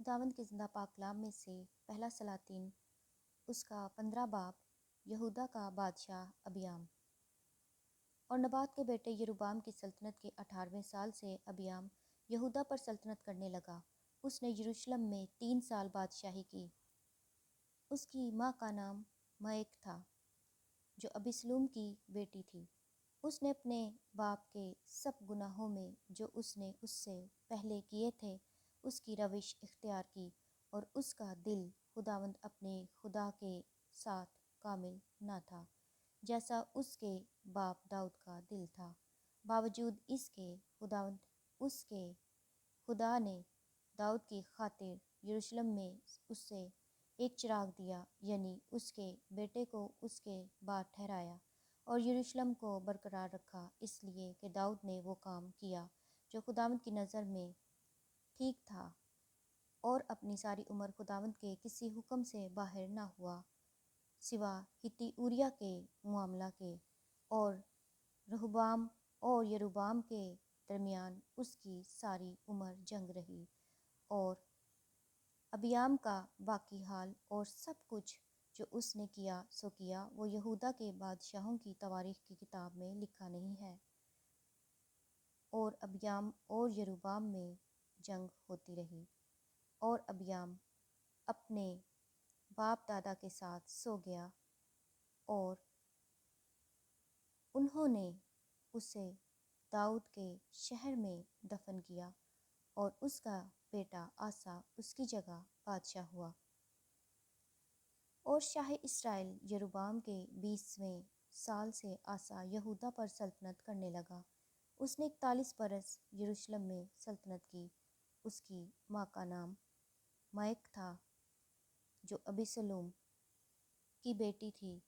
خداوند کے زندہ پاک کلام میں سے پہلا سلاطین اس کا 15 باب، یہودا کا بادشاہ ابیام۔ اور نبات کے بیٹے یروبام کی سلطنت کے 18ویں سال سے ابیام یہودا پر سلطنت کرنے لگا۔ اس نے یروشلم میں 3 سال بادشاہی کی۔ اس کی ماں کا نام مائک تھا جو ابیسلوم کی بیٹی تھی۔ اس نے اپنے باپ کے سب گناہوں میں جو اس نے اس سے پہلے کیے تھے اس کی روش اختیار کی، اور اس کا دل خداوند اپنے خدا کے ساتھ کامل نہ تھا، جیسا اس کے باپ داؤد کا دل تھا۔ باوجود اس کے خداوند اس کے خدا نے داؤد کی خاطر یروشلم میں اس سے ایک چراغ دیا، یعنی اس کے بیٹے کو اس کے بعد ٹھہرایا، اور یروشلم کو برقرار رکھا، اس لیے کہ داؤد نے وہ کام کیا جو خداوند کی نظر میں ٹھیک تھا، اور اپنی ساری عمر خداوند کے کسی حکم سے باہر نہ ہوا سوا ہتی اوریا کے معاملہ کے۔ اور رہوبام اور یروبام کے درمیان اس کی ساری عمر جنگ رہی، اور ابیام کا باقی حال اور سب کچھ جو اس نے کیا سو کیا، وہ یہودا کے بادشاہوں کی تواریخ کی کتاب میں لکھا نہیں ہے۔ اور ابیام اور یروبام میں جنگ ہوتی رہی، اور ابیام اپنے باپ دادا کے ساتھ سو گیا، اور انہوں نے اسے داؤد کے شہر میں دفن کیا، اور اس کا بیٹا آسا اس کی جگہ بادشاہ ہوا۔ اور شاہ اسرائیل یروبام کے 20ویں سال سے آسا یہودا پر سلطنت کرنے لگا۔ اس نے 41 برس یروشلم میں سلطنت کی۔ اس کی ماں کا نام مائک تھا جو ابیسلوم کی بیٹی تھی،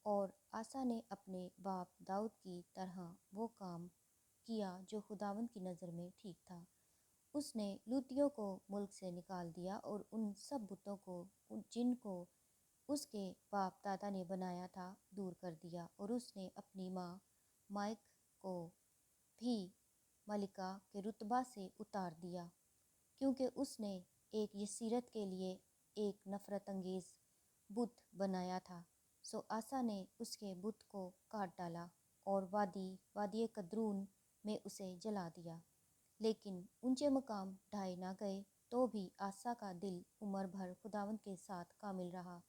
اور آسا نے اپنے باپ داؤد کی طرح وہ کام کیا جو خداوند کی نظر میں ٹھیک تھا۔ اس نے لوتیوں کو ملک سے نکال دیا، اور ان سب بتوں کو جن کو اس کے باپ دادا نے بنایا تھا دور کر دیا، اور اس نے اپنی ماں مائک کو بھی ملکہ کے رتبہ سے اتار دیا، کیونکہ اس نے ایک یسیرت کے لیے ایک نفرت انگیز بت بنایا تھا۔ سو آسا نے اس کے بت کو کاٹ ڈالا، اور وادی قدرون میں اسے جلا دیا۔ لیکن اونچے مقام ڈھائے نہ گئے، تو بھی آسا کا دل عمر بھر خداوند کے ساتھ کامل رہا،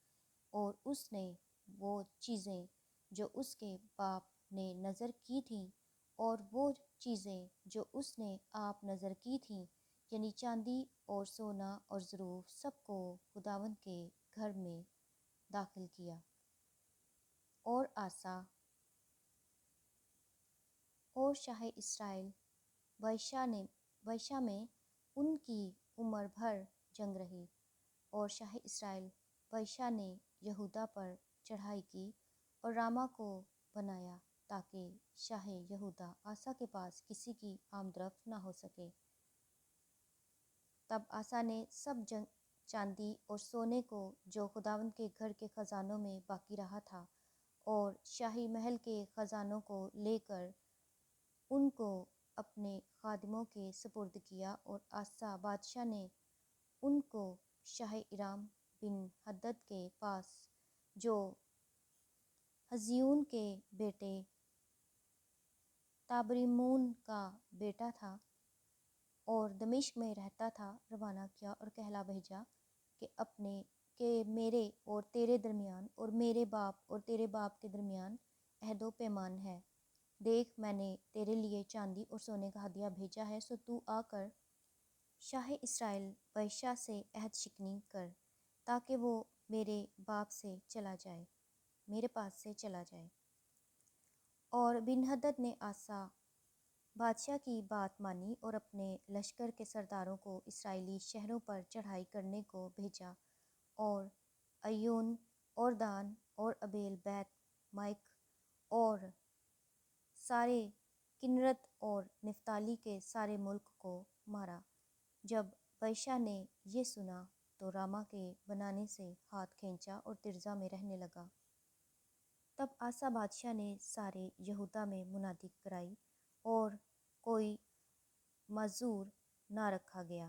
اور اس نے وہ چیزیں جو اس کے باپ نے نظر کی تھیں، اور وہ چیزیں جو اس نے آپ نظر کی تھیں، یعنی چاندی اور سونا اور ظروف، سب کو خداوند کے گھر میں داخل کیا۔ اور آسا اور شاہ اسرائیل بائشہ میں ان کی عمر بھر جنگ رہی، اور شاہ اسرائیل بائشہ نے یہودا پر چڑھائی کی اور راما کو بنایا، تاکہ شاہ یہودا آسا کے پاس کسی کی آمد رفت نہ ہو سکے۔ تب آسا نے سب چاندی اور سونے کو جو خداوند کے گھر کے خزانوں میں باقی رہا تھا، اور شاہی محل کے خزانوں کو لے کر ان کو اپنے خادموں کے سپرد کیا، اور آسا بادشاہ نے ان کو شاہ ارام بن حدد کے پاس، جو حزیون کے بیٹے تابریمون کا بیٹا تھا اور دمشق میں رہتا تھا، روانہ کیا اور کہلا بھیجا کہ میرے اور تیرے درمیان اور میرے باپ اور تیرے باپ کے درمیان عہد و پیمان ہے۔ دیکھ، میں نے تیرے لیے چاندی اور سونے کا ہدیہ بھیجا ہے، سو تو آ کر شاہ اسرائیل بائشہ سے عہد شکنی کر، تاکہ وہ میرے باپ سے چلا جائے، میرے پاس سے چلا جائے۔ اور بن حدد نے آسا بادشاہ کی بات مانی، اور اپنے لشکر کے سرداروں کو اسرائیلی شہروں پر چڑھائی کرنے کو بھیجا، اور ایون اور دان اور ابیل بیت مائک اور سارے کنرت اور نفتالی کے سارے ملک کو مارا۔ جب بائشہ نے یہ سنا تو راما کے بنانے سے ہاتھ کھینچا اور ترزا میں رہنے لگا۔ تب آسا بادشاہ نے سارے یہودا میں منادی کرائی، اور کوئی معذور نہ رکھا گیا۔